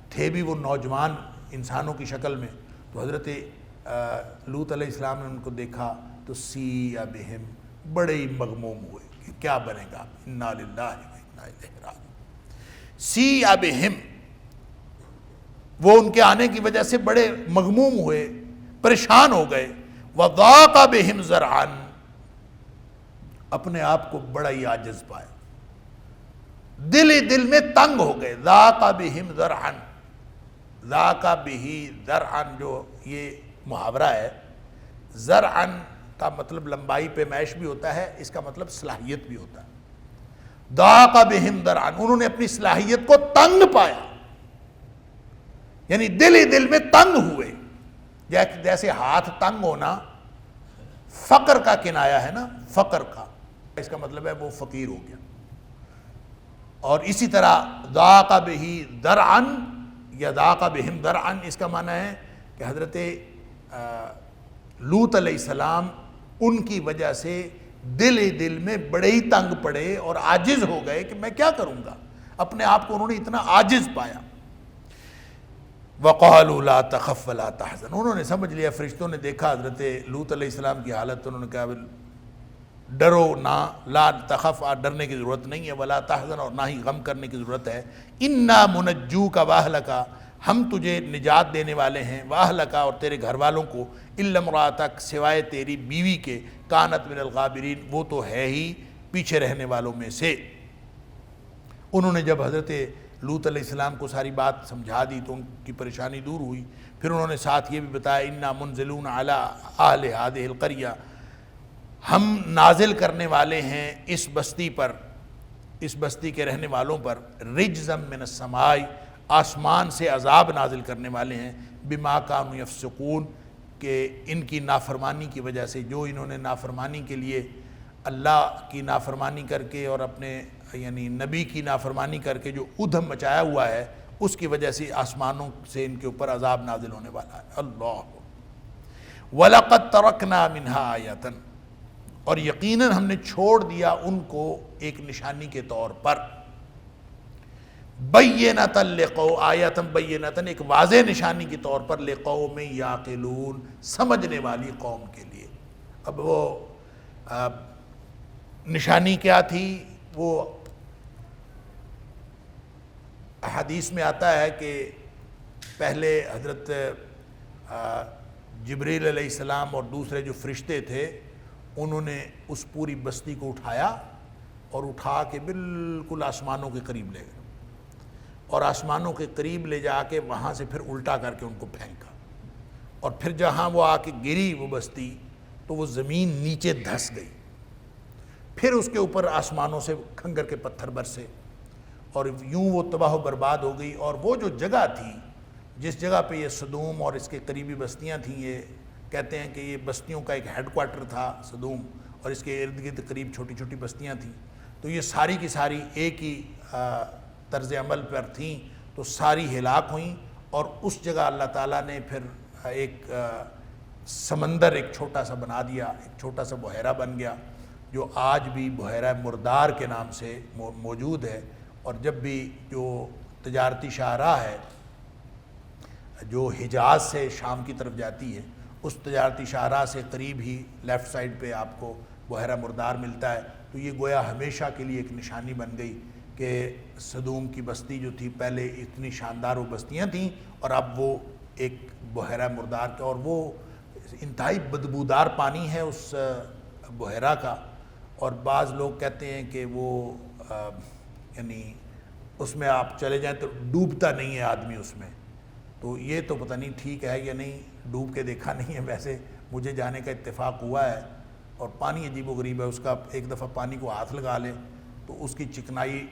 تھے بھی وہ نوجوان انسانوں کی شکل میں، تو حضرت لوط علیہ السلام نے ان کو دیکھا تو سیء بہم، بڑے ہی مغموم ہوئے کہ کیا بنے گا، انا للہ و انا الیہ راجعون۔ سیء بہم، وہ ان کے آنے کی وجہ سے بڑے مغموم ہوئے، پریشان ہو گئے۔ وضاق بہم ذرعا، اپنے آپ کو بڑا ہی عاجز پایا، دل ہی دل میں تنگ ہو گئے۔ ذاق بہم ذرعا، ذاق بہ ذرعا، جو یہ محاورہ ہے، ذرعا کا مطلب لمبائی پیمائش بھی ہوتا ہے، اس کا مطلب صلاحیت بھی ہوتا ہے۔ ضاق بہم ذرعا، انہوں نے اپنی صلاحیت کو تنگ پایا، یعنی دل ہی دل میں تنگ ہوئے۔ جیسے ہاتھ تنگ ہونا فقر کا کنایا ہے نا، فقر کا، اس کا مطلب ہے وہ فقیر ہو گیا۔ اور اسی طرح ضاق بہ ذرعا یا ضاق بہم ذرعا، اس کا معنی ہے کہ حضرت لوط علیہ السلام ان کی وجہ سے دل ہی دل میں بڑے ہی تنگ پڑے اور عاجز ہو گئے کہ میں کیا کروں گا، اپنے آپ کو انہوں نے اتنا عاجز پایا۔ وَقَالُوا لَا تَخَفْ وَلَا تَحْزَنْ، انہوں نے سمجھ لیا، فرشتوں نے دیکھا حضرت لوط علیہ السلام کی حالت، انہوں نے کہا ڈرو نہ، لا تخف، ڈرنے کی ضرورت نہیں ہے، ولا تحزن، اور نہ ہی غم کرنے کی ضرورت ہے۔ انا منجوک واہلک، ہم تجھے نجات دینے والے ہیں، واہلک، اور تیرے گھر والوں کو، الا امراتک، سوائے تیری بیوی کے، کانت من الغابرین، وہ تو ہے ہی پیچھے رہنے والوں میں سے۔ انہوں نے جب حضرت لوط علیہ السلام کو ساری بات سمجھا دی تو ان کی پریشانی دور ہوئی۔ پھر انہوں نے ساتھ یہ بھی بتایا انا منزلون علی اہل ہذہ القریہ، ہم نازل کرنے والے ہیں اس بستی پر، اس بستی کے رہنے والوں پر، رجزا من السماء، آسمان سے عذاب نازل کرنے والے ہیں، بما کانوا یفسقون، کہ ان کی نافرمانی کی وجہ سے، جو انہوں نے نافرمانی کے لیے اللہ کی نافرمانی کر کے اور اپنے یعنی نبی کی نافرمانی کر کے جو ادھم مچایا ہوا ہے، اس کی وجہ سے آسمانوں سے ان کے اوپر عذاب نازل ہونے والا ہے۔ اللہ وَلَقَدْ تَرَكْنَا مِنْهَا آیَةً، اور یقیناً ہم نے چھوڑ دیا ان کو ایک نشانی کے طور پر، بَيِّنَةً لِقَوْمٍ، آیَةً بَيِّنَةً، ایک واضح نشانی کے طور پر، لِقَوْمٍ یَعْقِلُونَ، سمجھنے والی قوم کے لیے۔ اب وہ نشانی کیا تھی؟ وہ حدیث میں آتا ہے کہ پہلے حضرت جبریل علیہ السلام اور دوسرے جو فرشتے تھے انہوں نے اس پوری بستی کو اٹھایا اور اٹھا کے بالکل آسمانوں کے قریب لے گئے، اور آسمانوں کے قریب لے جا کے وہاں سے پھر الٹا کر کے ان کو پھینکا، اور پھر جہاں وہ آ کے گری وہ بستی تو وہ زمین نیچے دھس گئی، پھر اس کے اوپر آسمانوں سے کھنگر کے پتھر برسے اور یوں وہ تباہ و برباد ہو گئی۔ اور وہ جو جگہ تھی جس جگہ پہ یہ سدوم اور اس کے قریبی بستیاں تھیں، یہ کہتے ہیں کہ یہ بستیوں کا ایک ہیڈ کوارٹر تھا سدوم، اور اس کے ارد گرد قریب چھوٹی چھوٹی بستیاں تھیں، تو یہ ساری کی ساری ایک ہی طرز عمل پر تھیں، تو ساری ہلاک ہوئیں۔ اور اس جگہ اللہ تعالیٰ نے پھر ایک سمندر ایک چھوٹا سا بنا دیا، ایک چھوٹا سا بحیرہ بن گیا جو آج بھی بحیرہ مردار کے نام سے موجود ہے۔ اور جب بھی جو تجارتی شاہراہ ہے جو حجاز سے شام کی طرف جاتی ہے، اس تجارتی شاہراہ سے قریب ہی لیفٹ سائڈ پہ آپ کو بحیرہ مردار ملتا ہے، تو یہ گویا ہمیشہ کے لیے ایک نشانی بن گئی کہ سدوم کی بستی جو تھی پہلے اتنی شاندار وہ بستیاں تھیں، اور اب وہ ایک بحیرہ مردار کا، اور وہ انتہائی بدبودار پانی ہے اس بحیرہ کا، اور بعض لوگ کہتے ہیں کہ وہ یعنی اس میں آپ چلے جائیں تو ڈوبتا نہیں ہے آدمی اس میں، تو یہ تو پتہ نہیں ٹھیک ہے یا نہیں، ڈوب کے دیکھا نہیں ہے، ویسے مجھے جانے کا اتفاق ہوا ہے، اور پانی عجیب و غریب ہے اس کا، ایک دفعہ پانی کو ہاتھ لگا لے تو اس کی چکنائی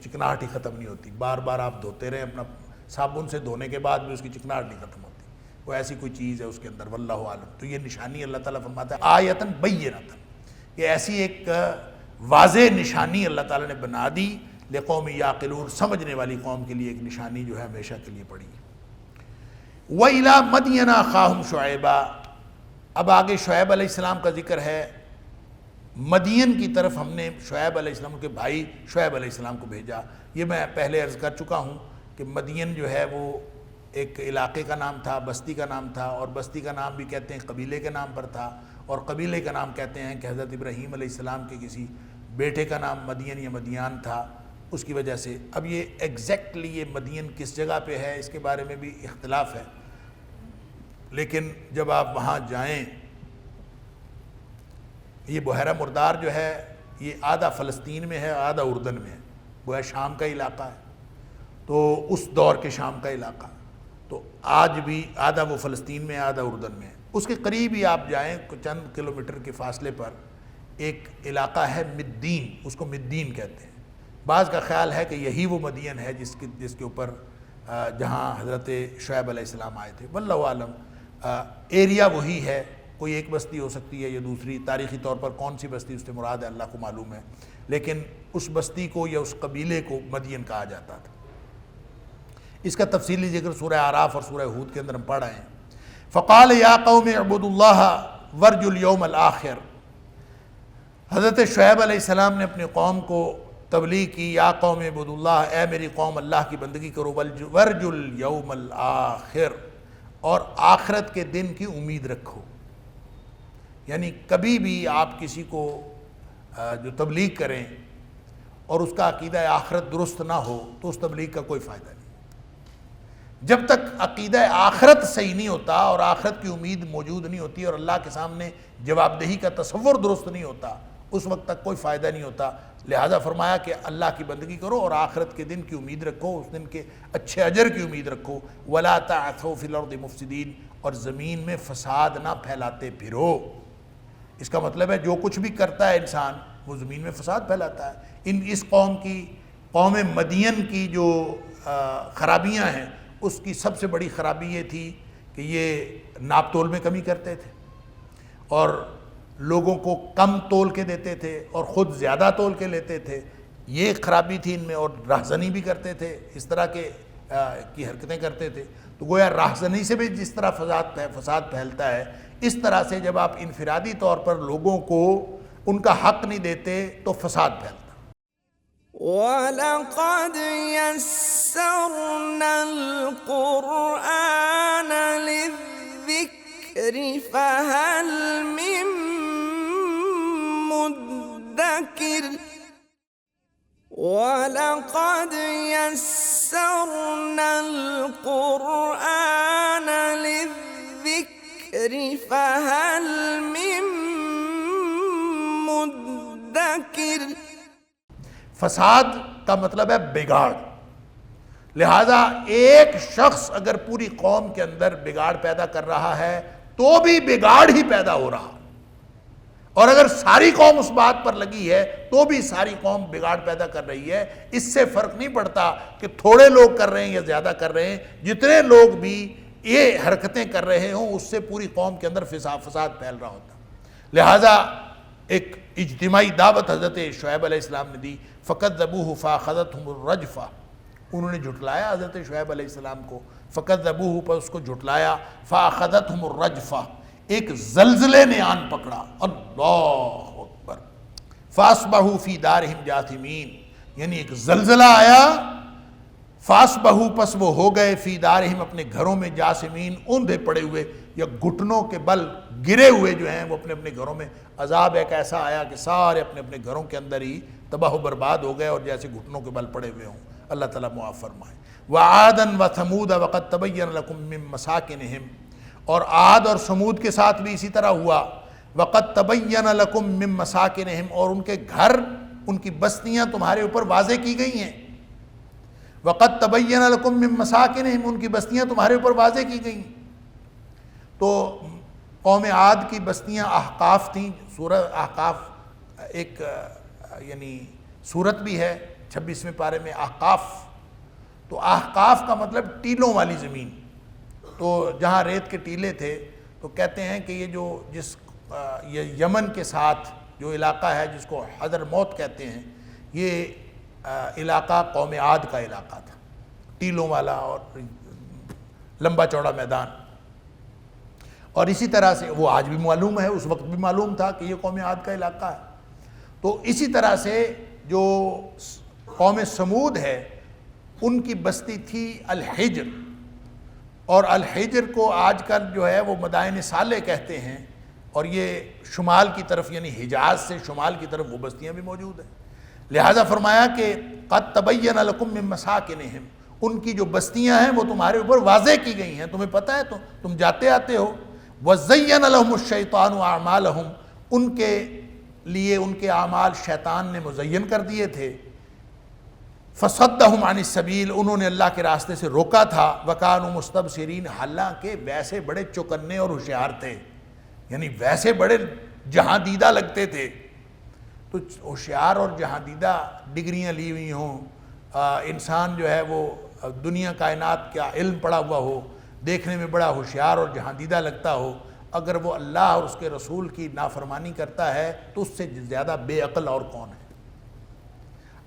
چکناہٹ ہی ختم نہیں ہوتی، بار بار آپ دھوتے رہیں اپنا صابن سے دھونے کے بعد بھی اس کی چکناہٹ نہیں ختم ہوتی، وہ ایسی کوئی چیز ہے اس کے اندر، واللہ عالم۔ تو یہ نشانی اللہ تعالیٰ فرماتا ہے آیتن بینتن، یہ ایسی ایک واضح نشانی اللہ تعالیٰ نے بنا دی لقوم یعقلون، سمجھنے والی قوم کے لیے ایک نشانی جو ہے ہمیشہ کے لیے پڑی۔ وَإِلَىٰ مَدْيَنَ أَخَاهُمْ شُعَيْبًا، اب آگے شعیب علیہ السلام کا ذکر ہے۔ مدین کی طرف ہم نے شعیب علیہ السلام کے بھائی شعیب علیہ السلام کو بھیجا۔ یہ میں پہلے عرض کر چکا ہوں کہ مدین جو ہے وہ ایک علاقے کا نام تھا، بستی کا نام تھا، اور بستی کا نام بھی کہتے ہیں قبیلے کے نام پر تھا، اور قبیلے کا نام کہتے ہیں کہ حضرت ابراہیم علیہ السلام کے کسی بیٹے کا نام مدین یا مدیان تھا، اس کی وجہ سے۔ اب یہ ایگزیکٹلی یہ مدین کس جگہ پہ ہے اس کے بارے میں بھی اختلاف ہے، لیکن جب آپ وہاں جائیں، یہ بحیرہ مردار جو ہے یہ آدھا فلسطین میں ہے آدھا اردن میں ہے، وہ ہے شام کا علاقہ ہے، تو اس دور کے شام کا علاقہ، تو آج بھی آدھا وہ فلسطین میں آدھا اردن میں ہے۔ اس کے قریب ہی آپ جائیں چند کلومیٹر کے فاصلے پر ایک علاقہ ہے مدین، اس کو مدین کہتے ہیں۔ بعض کا خیال ہے کہ یہی وہ مدین ہے جس کے اوپر جہاں حضرت شعیب علیہ السلام آئے تھے، واللہ عالم۔ ایریا وہی ہے، کوئی ایک بستی ہو سکتی ہے یا دوسری، تاریخی طور پر کون سی بستی اس سے مراد ہے اللہ کو معلوم ہے، لیکن اس بستی کو یا اس قبیلے کو مدین کہا جاتا تھا۔ اس کا تفصیلی ذکر سورہ اعراف اور سورہ ہود کے اندر ہم پڑھ رہے ہیں۔ فقال یا قوم اعبدوا اللہ وارجوا اليوم الآخر، حضرت شعیب علیہ السلام نے اپنی قوم کو تبلیغ کی، یا قوم اعبدوا اللہ، اے میری قوم اللہ کی بندگی کرو، وارجوا اليوم الآخر، اور آخرت کے دن کی امید رکھو۔ یعنی کبھی بھی آپ کسی کو جو تبلیغ کریں اور اس کا عقیدہ آخرت درست نہ ہو تو اس تبلیغ کا کوئی فائدہ نہیں۔ جب تک عقیدہ آخرت صحیح نہیں ہوتا اور آخرت کی امید موجود نہیں ہوتی اور اللہ کے سامنے جواب دہی کا تصور درست نہیں ہوتا، اس وقت تک کوئی فائدہ نہیں ہوتا۔ لہٰذا فرمایا کہ اللہ کی بندگی کرو اور آخرت کے دن کی امید رکھو، اس دن کے اچھے اجر کی امید رکھو۔ وَلَا تَعْثَوْا فِي الْأَرْضِ مُفْسِدِينَ، اور زمین میں فساد نہ پھیلاتے پھرو۔ اس کا مطلب ہے جو کچھ بھی کرتا ہے انسان وہ زمین میں فساد پھیلاتا ہے۔ اس قوم مدین کی جو خرابیاں ہیں، اس کی سب سے بڑی خرابی یہ تھی کہ یہ ناپ تول میں کمی کرتے تھے اور لوگوں کو کم تول کے دیتے تھے اور خود زیادہ تول کے لیتے تھے، یہ خرابی تھی ان میں، اور راہزنی بھی کرتے تھے، اس طرح کی حرکتیں کرتے تھے۔ تو گویا راہزنی سے بھی جس طرح فساد پھیلتا ہے، اس طرح سے جب آپ انفرادی طور پر لوگوں کو ان کا حق نہیں دیتے تو فساد پھیلتا۔
وَلَقَدْ يَسَّرْنَا الْقُرْآنَ لِلذِّكْرِ فَهَلْ مِن مُدَّكِرٍ وَلَقَدْ يَسَّرْنَا الْقُرْآنَ لِلذِّكْرِ فَهَلْ مِن مُدَّكِرٍ۔
فساد کا مطلب ہے بگاڑ، لہذا ایک شخص اگر پوری قوم کے اندر بگاڑ پیدا کر رہا ہے تو بھی بگاڑ ہی پیدا ہو رہا، اور اگر ساری قوم اس بات پر لگی ہے تو بھی ساری قوم بگاڑ پیدا کر رہی ہے۔ اس سے فرق نہیں پڑتا کہ تھوڑے لوگ کر رہے ہیں یا زیادہ کر رہے ہیں، جتنے لوگ بھی یہ حرکتیں کر رہے ہوں اس سے پوری قوم کے اندر فساد پھیل رہا ہوتا۔ لہذا ایک اجتماعی دعوت حضرت شعیب علیہ السلام نے دی، فَكَذَّبُوهُ فَأَخَذَتْهُمُ الرَّجْفَةُ، انہوں نے جھٹلایا حضرت شعیب علیہ السلام کو، فَكَذَّبُوهُ، پر اس کو جھٹلایا، فَأَخَذَتْهُمُ الرَّجْفَةُ، ایک زلزلے نے آن پکڑا، اللہ اکبر، فَأَصْبَحُوا فِي دَارِهِمْ جَاثِمِينَ، یعنی ایک زلزلہ آیا، فَأَصْبَحُوا، پس وہ ہو گئے، فی دارہم، اپنے گھروں میں، جاسمین، اوندھے پڑے ہوئے یا گھٹنوں کے بل گرے ہوئے جو ہیں وہ اپنے اپنے گھروں میں۔ عذاب ایک ایسا آیا کہ سارے اپنے اپنے گھروں کے اندر ہی تباہ و برباد ہو گئے اور جیسے گھٹنوں کے بل پڑے ہوئے ہوں۔ اللہ تعالیٰ معاف فرمائے۔ وَعَادًا وَثَمُودَ وَقَدْ تَبَيَّنَ لَكُم مِّن مَّسَاكِنِهِمْ، اور عاد اور سمود کے ساتھ بھی اسی طرح ہوا، وَقَدْ تَبَيَّنَ لَكُم مِّن مَّسَاكِنِهِمْ، اور ان کے گھر، ان کی بستیاں تمہارے اوپر واضح کی گئی ہیں۔ وَقَدْ تَبَيَّنَ لَكُم مِّن مَّسَاكِنِهِمْ، ان کی بستیاں تمہارے اوپر واضح کی گئیں۔ تو قوم عاد کی بستیاں احقاف تھیں، سورہ احقاف ایک یعنی سورت بھی ہے 26ویں پارے میں، احقاف، تو احقاف کا مطلب ٹیلوں والی زمین، تو جہاں ریت کے ٹیلے تھے، تو کہتے ہیں کہ یہ جو یہ یمن کے ساتھ جو علاقہ ہے جس کو حضر موت کہتے ہیں، یہ علاقہ قوم عاد کا علاقہ تھا، ٹیلوں والا اور لمبا چوڑا میدان، اور اسی طرح سے وہ آج بھی معلوم ہے، اس وقت بھی معلوم تھا کہ یہ قوم عاد کا علاقہ ہے۔ تو اسی طرح سے جو قوم سمود ہے ان کی بستی تھی الحجر، اور الحجر کو آج کل جو ہے وہ مدائن صالح کہتے ہیں، اور یہ شمال کی طرف یعنی حجاز سے شمال کی طرف وہ بستیاں بھی موجود ہیں۔ لہذا فرمایا کہ قد تبین لکم من مساکنہم، ان کی جو بستیاں ہیں وہ تمہارے اوپر واضح کی گئی ہیں، تمہیں پتہ ہے، تو تم جاتے آتے ہو۔ وَزَيَّنَ لَهُمُ الشَّيْطَانُ أَعْمَالَهُمْ، ان کے لیے ان کے اعمال شیطان نے مزین کر دیے تھے۔ فَصَدَّهُمْ عَنِ السَّبِيلِ، انہوں نے اللہ کے راستے سے روکا تھا۔ وَكَانُوا مُسْتَبْصِرِينَ، حالانکہ ویسے بڑے چوکنے اور ہوشیار تھے، یعنی ویسے بڑے جہاں دیدہ لگتے تھے۔ تو ہوشیار اور جہاں دیدہ ڈگریاں لی ہوئی ہوں، انسان جو ہے وہ دنیا کائنات کا علم پڑھا ہوا ہو، دیکھنے میں بڑا ہوشیار اور جہاں دیدہ لگتا ہو، اگر وہ اللہ اور اس کے رسول کی نافرمانی کرتا ہے تو اس سے زیادہ بے عقل اور کون ہے؟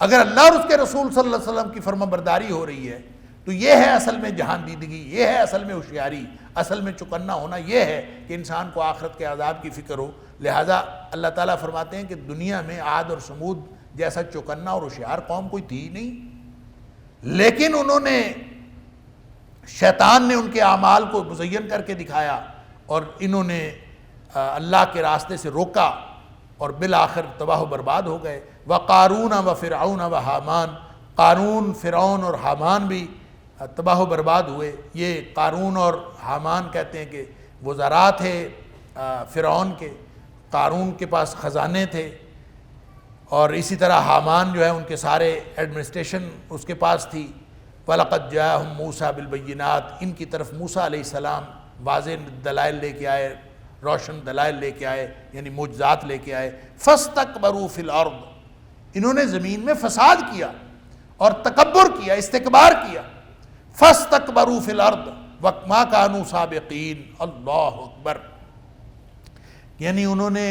اگر اللہ اور اس کے رسول صلی اللہ علیہ وسلم کی فرما برداری ہو رہی ہے تو یہ ہے اصل میں جہان دیدگی، یہ ہے اصل میں ہوشیاری، اصل میں چکنا ہونا یہ ہے کہ انسان کو آخرت کے عذاب کی فکر ہو۔ لہٰذا اللہ تعالیٰ فرماتے ہیں کہ دنیا میں عاد اور سمود جیسا چکنا اور ہوشیار قوم کوئی تھی نہیں، لیکن انہوں نے، شیطان نے ان کے اعمال کو مزین کر کے دکھایا اور انہوں نے اللہ کے راستے سے روکا اور بالآخر تباہ و برباد ہو گئے۔ وقارون وفرعون وحامان، قارون، فرعون اور حامان بھی تباہ و برباد ہوئے۔ یہ قارون اور حامان کہتے ہیں کہ وزراء تھے فرعون کے، قارون کے پاس خزانے تھے، اور اسی طرح حامان جو ہے ان کے سارے ایڈمنسٹریشن اس کے پاس تھی۔ وَلَقَدْ جَاءَهُم مُوسَىٰ بِالْبَيِّنَاتِ، ان کی طرف موسیٰ علیہ السلام واضح دلائل لے کے آئے، روشن دلائل لے کے آئے، یعنی معجزات لے کے آئے۔ فَاسْتَكْبَرُوا فِي الْأَرْضِ، انہوں نے زمین میں فساد کیا اور تکبر کیا، استکبار کیا۔ فَاسْتَكْبَرُوا فِي الْأَرْضِ وَمَا كَانُوا سَابِقِينَ، اللہ اکبر، یعنی انہوں نے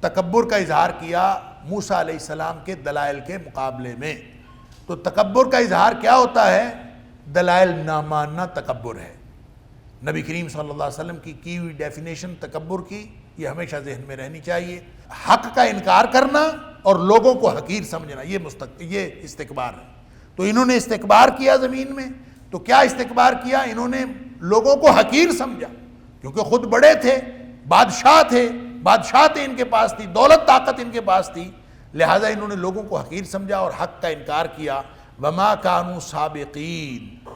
تکبر کا اظہار کیا موسیٰ علیہ السلام کے دلائل کے مقابلے میں۔ تو تکبر کا اظہار کیا ہوتا ہے؟ دلائل نہ ماننا تکبر ہے۔ نبی کریم صلی اللہ علیہ وسلم کی ہوئی ڈیفینیشن تکبر کی یہ ہمیشہ ذہن میں رہنی چاہیے۔ حق کا انکار کرنا اور لوگوں کو حقیر سمجھنا، یہ استکبار ہے۔ تو انہوں نے استکبار کیا زمین میں، تو کیا استکبار کیا؟ انہوں نے لوگوں کو حقیر سمجھا، کیونکہ خود بڑے تھے، بادشاہ تھے، بادشاہت ان کے پاس تھی، دولت طاقت ان کے پاس تھی، لہٰذا انہوں نے لوگوں کو حقیر سمجھا اور حق کا انکار کیا۔ وما كانوا سابقین،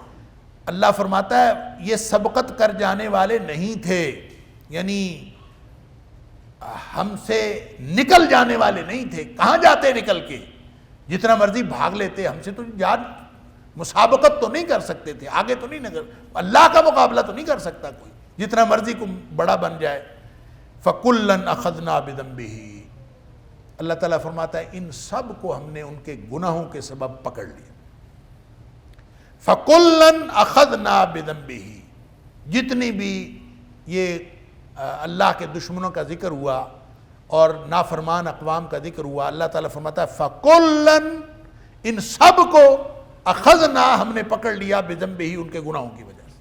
اللہ فرماتا ہے یہ سبقت کر جانے والے نہیں تھے، یعنی ہم سے نکل جانے والے نہیں تھے۔ کہاں جاتے نکل کے؟ جتنا مرضی بھاگ لیتے، ہم سے تو مسابقت تو نہیں کر سکتے تھے، آگے تو نہیں نظر، اللہ کا مقابلہ تو نہیں کر سکتا کوئی، جتنا مرضی کو بڑا بن جائے۔ فَكُلًّا أَخَذْنَا بِذَنبِهِ، اللہ تعالیٰ فرماتا ہے ان سب کو ہم نے ان کے گناہوں کے سبب پکڑ لیا۔ فَكُلًّا أَخَذْنَا بِذَنبِهِ، جتنی بھی یہ اللہ کے دشمنوں کا ذکر ہوا اور نافرمان اقوام کا ذکر ہوا، اللہ تعالیٰ فرماتا ہے فَكُلًّا، ان سب کو اخذنا، ہم نے پکڑ لیا، بذنبہ، ان کے گناہوں کی وجہ سے۔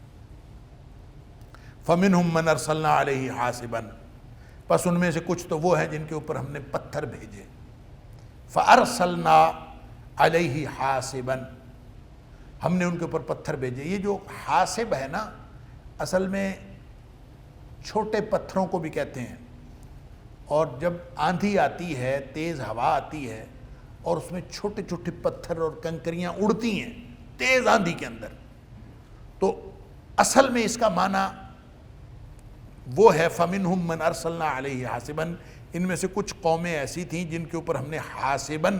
فَمِنْهُمْ مَنْ أَرْسَلْنَا عَلَيْهِ حَاسِبًا، پس ان میں سے کچھ تو وہ ہیں جن کے اوپر ہم نے پتھر بھیجے۔ فَأَرْسَلْنَا عَلَيْهِ حَاسِبًا، ہم نے ان کے اوپر پتھر بھیجے۔ یہ جو حاسب ہے نا، اصل میں چھوٹے پتھروں کو بھی کہتے ہیں، اور جب آندھی آتی ہے، تیز ہوا آتی ہے اور اس میں چھوٹے چھوٹے پتھر اور کنکریاں اڑتی ہیں تیز آندھی کے اندر، تو اصل میں اس کا معنی وہ ہے فَمِنْهُمْ مَنْ أَرْسَلْنَا عَلَيْهِ حَاسِبًا، ان میں سے کچھ قومیں ایسی تھیں جن کے اوپر ہم نے حاسباً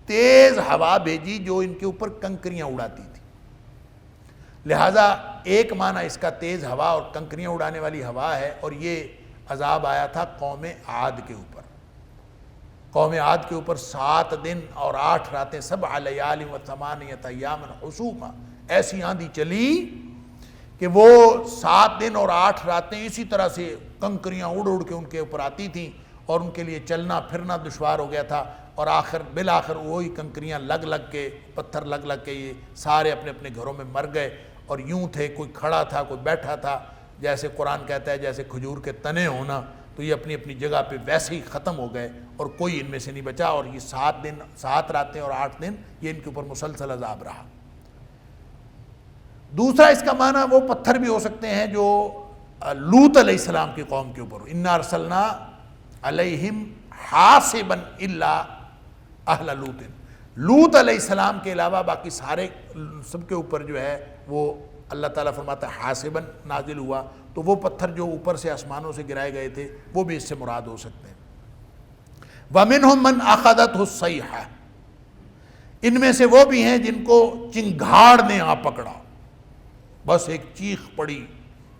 تیز ہوا بھیجی جو ان کے اوپر کنکریاں اڑاتی تھی۔ لہٰذا ایک معنی اس کا تیز ہوا اور کنکریاں اڑانے والی ہوا ہے، اور یہ عذاب آیا تھا قوم عاد کے اوپر۔ قوم عاد کے اوپر 7 دن اور 8 راتیں، 7 لیال و 8 ایام حسوما، ایسی آندھی چلی کہ وہ 7 دن اور 8 راتیں اسی طرح سے کنکریاں اڑ اڑ کے ان کے اوپر آتی تھیں، اور ان کے لیے چلنا پھرنا دشوار ہو گیا تھا، اور بالآخر وہی کنکریاں لگ لگ کے، پتھر لگ لگ کے یہ سارے اپنے اپنے گھروں میں مر گئے، اور یوں تھے، کوئی کھڑا تھا کوئی بیٹھا تھا، جیسے قرآن کہتا ہے جیسے کھجور کے تنے ہونا، تو یہ اپنی اپنی جگہ پہ ویسے ہی ختم ہو گئے، اور کوئی ان میں سے نہیں بچا۔ اور یہ 7 دن 7 راتیں اور 8 دن یہ ان کے اوپر مسلسل عذاب رہا۔ دوسرا اس کا معنی وہ پتھر بھی ہو سکتے ہیں جو لوط علیہ السلام کی قوم کے اوپر، اِنَّا أَرْسَلْنَا عَلَيْهِمْ حَاسِبًا إِلَّا أَهْلَ لُوطٍ، لوط علیہ السلام کے علاوہ باقی سارے سب کے اوپر جو ہے وہ اللہ تعالیٰ فرماتا ہے حاسباً نازل ہوا، تو وہ پتھر جو اوپر سے آسمانوں سے گرائے گئے تھے وہ بھی اس سے مراد ہو سکتے ہیں۔ وَمِنْهُمْ مَنْ أَخَذَتْهُ الصَّيْحَةُ، ان میں سے وہ بھی ہیں جن کو چنگھاڑ نے آ پکڑا، بس ایک چیخ پڑی،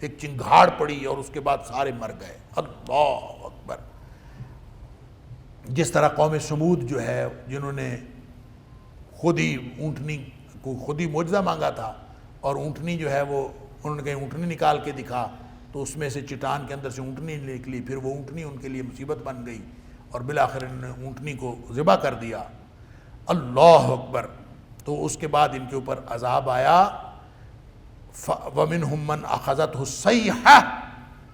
ایک چنگھاڑ پڑی، اور اس کے بعد سارے مر گئے۔ اللہ اکبر! جس طرح قوم سمود جو ہے، جنہوں نے خود ہی اونٹنی کو خود ہی معجزہ مانگا تھا، اور اونٹنی جو ہے وہ انہوں نے کہیں اونٹنی نکال کے دکھا، تو اس میں سے چٹان کے اندر سے اونٹنی نکلی، پھر وہ اونٹنی ان کے لیے مصیبت بن گئی، اور بالآخر انہوں نے اونٹنی کو ذبح کر دیا۔ اللہ اکبر! تو اس کے بعد ان کے اوپر عذاب آیا۔ وَمِنْهُمْ مَنْ أَخَذَتْهُ الصَّيْحَةُ،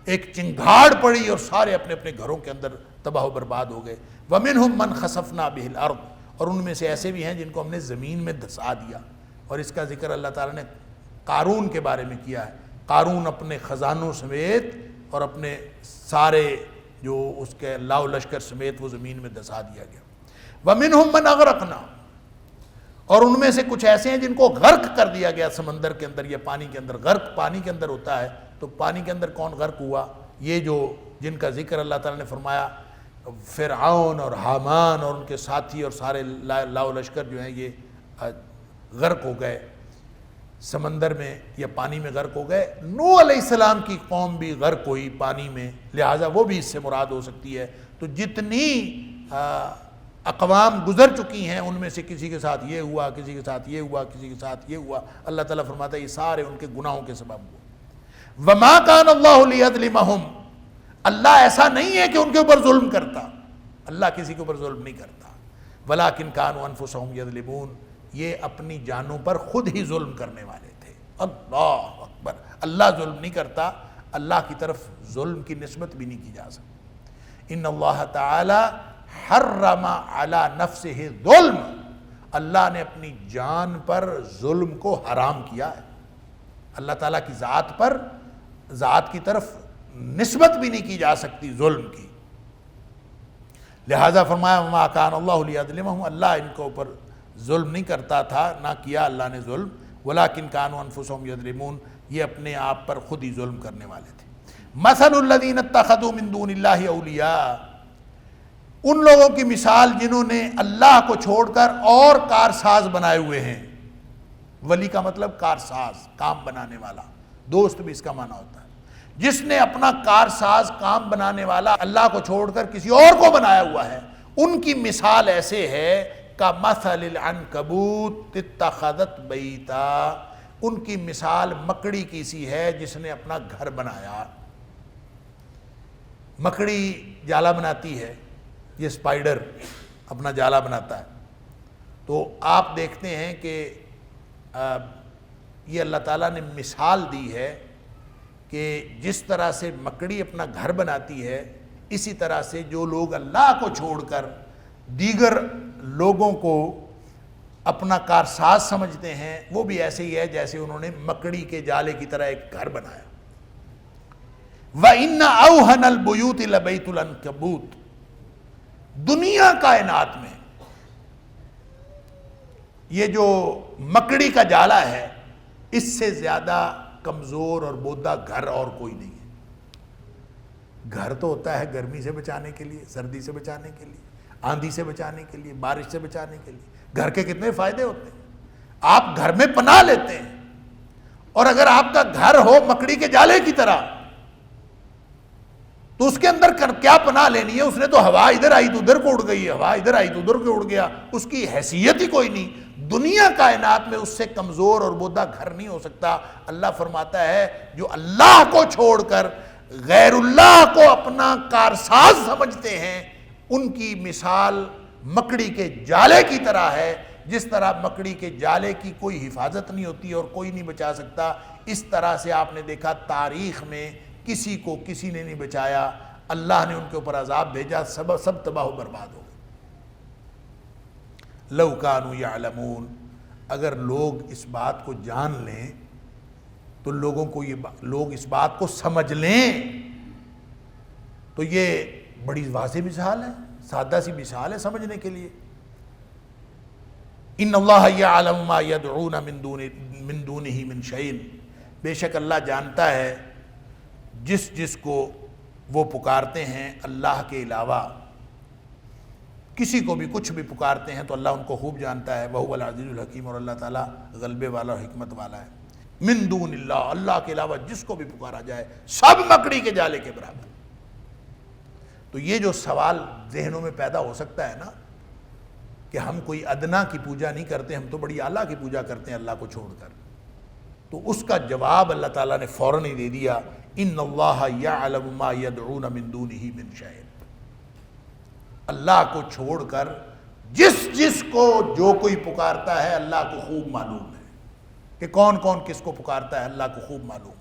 ایک چنگھاڑ پڑی اور سارے اپنے اپنے گھروں کے اندر تباہ و برباد ہو گئے۔ وَمِنْهُمْ مَنْ خَسَفْنَا بِهِ الْأَرْضِ، اور ان میں سے ایسے بھی ہیں جن کو ہم نے زمین میں دھسا دیا، اور اس کا ذکر اللہ تعالیٰ نے قارون کے بارے میں کیا ہے۔ قارون اپنے خزانوں سمیت اور اپنے سارے جو اس کے لاؤ لشکر سمیت وہ زمین میں دھسا دیا گیا۔ وَمِنْهُمْ مَنْ أَغْرَقْنَا، اور ان میں سے کچھ ایسے ہیں جن کو غرق کر دیا گیا سمندر کے اندر یا پانی کے اندر۔ غرق پانی کے اندر ہوتا ہے، تو پانی کے اندر کون غرق ہوا؟ یہ جو جن کا ذکر اللہ تعالیٰ نے فرمایا، فرعون اور حامان اور ان کے ساتھی اور سارے لاؤ لشکر جو ہیں یہ غرق ہو گئے سمندر میں یا پانی میں غرق ہو گئے۔ نوح علیہ السلام کی قوم بھی غرق ہوئی پانی میں، لہٰذا وہ بھی اس سے مراد ہو سکتی ہے۔ تو جتنی اقوام گزر چکی ہیں ان میں سے کسی کے ساتھ یہ ہوا، کسی کے ساتھ یہ ہوا، کسی کے ساتھ یہ ہوا، اللہ تعالیٰ فرماتا ہے یہ سارے ان کے گناہوں کے سبب ہوا۔ وَمَا كَانَ اللَّهُ لِيَظْلِمَهُمْ، اللہ ایسا نہیں ہے کہ ان کے اوپر ظلم کرتا، اللہ کسی کے اوپر ظلم نہیں کرتا۔ وَلَٰكِنْ كَانُوا أَنفُسَهُمْ يَظْلِمُونَ، یہ اپنی جانوں پر خود ہی ظلم کرنے والے تھے۔ اللہ اکبر! اللہ ظلم نہیں کرتا، اللہ کی طرف ظلم کی نسبت بھی نہیں کی جا سکتی۔ ان اللہ تعالی حرم علی نفسہ ظلم، اللہ نے اپنی جان پر ظلم کو حرام کیا ہے۔ اللہ تعالیٰ کی ذات پر، ذات کی طرف نسبت بھی نہیں کی جا سکتی ظلم کی، لہذا فرمایا وما کان اللہ لیظلمہم، اللہ ان کے اوپر ظلم نہیں کرتا تھا، نہ کیا اللہ نے ظلم، ولکن کانوا انفسہم یظلمون، یہ اپنے آپ پر خود ہی ظلم کرنے والے تھے۔ مثل الذین اتخذوا من دون اللہ اولیاء، ان لوگوں کی مثال جنہوں نے اللہ کو چھوڑ کر اور کارساز بنائے ہوئے ہیں۔ ولی کا مطلب کارساز، کام بنانے والا، دوست بھی اس کا معنی ہوتا ہے۔ جس نے اپنا کارساز، کام بنانے والا اللہ کو چھوڑ کر کسی اور کو بنایا ہوا ہے، ان کی مثال ایسے ہے کمثل العنکبوت اتخذت بیتا، ان کی مثال مکڑی کی سی ہے جس نے اپنا گھر بنایا۔ مکڑی جالا بناتی ہے، یہ سپائڈر اپنا جالا بناتا ہے، تو آپ دیکھتے ہیں کہ یہ اللہ تعالیٰ نے مثال دی ہے کہ جس طرح سے مکڑی اپنا گھر بناتی ہے، اسی طرح سے جو لوگ اللہ کو چھوڑ کر دیگر لوگوں کو اپنا کارساز سمجھتے ہیں، وہ بھی ایسے ہی ہے جیسے انہوں نے مکڑی کے جالے کی طرح ایک گھر بنایا۔ وَإِنَّ أَوْهَنَ الْبُيُوتِ لَبَيْتُ الْعَنْكَبُوتِ، دنیا کائنات میں یہ جو مکڑی کا جالا ہے، اس سے زیادہ کمزور اور بودھا گھر اور کوئی نہیں ہے۔ گھر تو ہوتا ہے گرمی سے بچانے کے لیے، سردی سے بچانے کے لیے، آندھی سے بچانے کے لیے، بارش سے بچانے کے لیے۔ گھر کے کتنے فائدے ہوتے ہیں، آپ گھر میں پناہ لیتے ہیں، اور اگر آپ کا گھر ہو مکڑی کے جالے کی طرح تو اس کے اندر کیا پناہ لینی ہے؟ اس نے تو ہوا ادھر آئی تو ادھر کو اڑ گئی، ہوا ادھر آئی تو ادھر کو اڑ گیا، اس کی حیثیت ہی کوئی نہیں۔ دنیا کائنات میں اس سے کمزور اور بودھا گھر نہیں ہو سکتا۔ اللہ فرماتا ہے جو اللہ کو چھوڑ کر غیر اللہ کو اپنا کارساز سمجھتے ہیں، ان کی مثال مکڑی کے جالے کی طرح ہے۔ جس طرح مکڑی کے جالے کی کوئی حفاظت نہیں ہوتی اور کوئی نہیں بچا سکتا، اس طرح سے آپ نے دیکھا تاریخ میں کسی کو کسی نے نہیں بچایا، اللہ نے ان کے اوپر عذاب بھیجا، سب تباہ و برباد ہو گئے۔ لو کانوا یعلمون، اگر لوگ اس بات کو جان لیں تو لوگ اس بات کو سمجھ لیں تو یہ بڑی واضح مثال ہے، سادہ سی مثال ہے سمجھنے کے لیے۔ ان اللہ یعلم ما یدعون من دونہ من شیء، بے شک اللہ جانتا ہے جس کو وہ پکارتے ہیں اللہ کے علاوہ، کسی کو بھی کچھ بھی پکارتے ہیں تو اللہ ان کو خوب جانتا ہے۔ وَهُوَ الْعَزِيزُ الْحَكِيمُ، اور اللہ تعالیٰ غلبے والا اور حکمت والا ہے۔ من دون اللہ، اللہ کے علاوہ جس کو بھی پکارا جائے سب مکڑی کے جالے کے برابر۔ تو یہ جو سوال ذہنوں میں پیدا ہو سکتا ہے نا کہ ہم کوئی ادنا کی پوجا نہیں کرتے، ہم تو بڑی اعلیٰ کی پوجا کرتے ہیں اللہ کو چھوڑ کر، تو اس کا جواب اللہ تعالیٰ نے فوراً ہی دے دیا، ان اللہ یعلم ما یدعون من دونہ من شیء، اللہ کو چھوڑ کر جس کو جو کوئی پکارتا ہے اللہ کو خوب معلوم ہے کہ کون کون کس کو پکارتا ہے، اللہ کو خوب معلوم ہے۔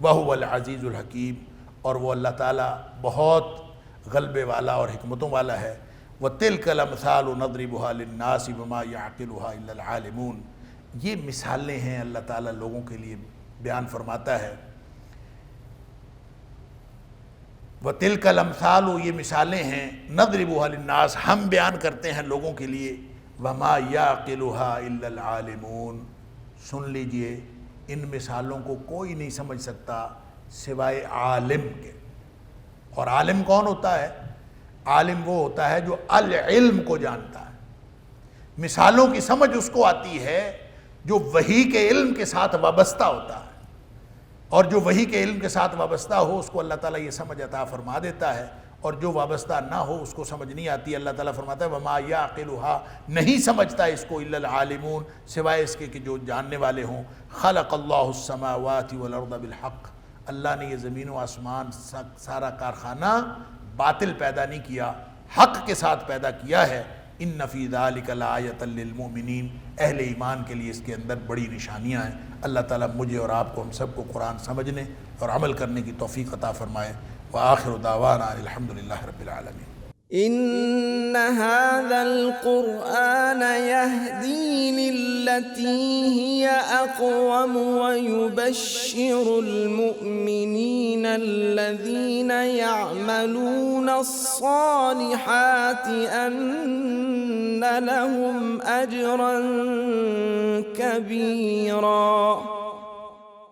وَهُوَ الْعَزِيزُ الْحَكِيمُ، اور وہ اللہ تعالیٰ بہت غلبے والا اور حکمتوں والا ہے۔ وَتِلْكَ الْأَمْثَالُ نَضْرِبُهَا لِلنَّاسِ وَمَا يَعْقِلُهَا إِلَّا الْعَالِمُونَ، یہ مثالیں ہیں اللہ تعالیٰ لوگوں کے لیے بیان فرماتا ہے۔ وَتِلْكَ الْأَمْثَالُ، یہ مثالیں ہیں، نَضْرِبُهَا لِلنَّاسِ، ہم بیان کرتے ہیں لوگوں کے لیے، وَمَا يَعْقِلُهَا إِلَّا الْعَالِمُونَ، سن لیجئے ان مثالوں کو کوئی نہیں سمجھ سکتا سوائے عالم کے۔ اور عالم کون ہوتا ہے؟ عالم وہ ہوتا ہے جو العلم کو جانتا ہے۔ مثالوں کی سمجھ اس کو آتی ہے جو وحی کے علم کے ساتھ وابستہ ہوتا ہے، اور جو وحی کے علم کے ساتھ وابستہ ہو اس کو اللہ تعالیٰ یہ سمجھ عطا فرما دیتا ہے، اور جو وابستہ نہ ہو اس کو سمجھ نہیں آتی۔ اللہ تعالیٰ فرماتا ہے وَمَا يَعْقِلُهَا، نہیں سمجھتا اس کو إِلَّا الْعَالِمُونَ، سوائے اس کے کہ جو جاننے والے ہوں۔ خَلَقَ اللَّهُ السَّمَاوَاتِ وَالْأَرْضَ بِالْحَقِّ، اللہ نے یہ زمین و آسمان سارا کارخانہ باطل پیدا نہیں کیا، حق کے ساتھ پیدا کیا ہے۔ إِنَّ فِي ذَلِكَ لَآيَةً لِّلْمُؤْمِنِينَ، اہل ایمان کے لیے اس کے اندر بڑی نشانیاں ہیں۔ اللہ تعالیٰ مجھے اور آپ کو، ہم سب کو قرآن سمجھنے اور عمل کرنے کی توفیق عطا فرمائے۔ وآخر دعوانا الحمدللہ رب العالمین۔
إن هذا القرآن يهدي للتي هي أقوم ويبشر المؤمنين الذين يعملون الصالحات أن لهم أجرا كبيرا۔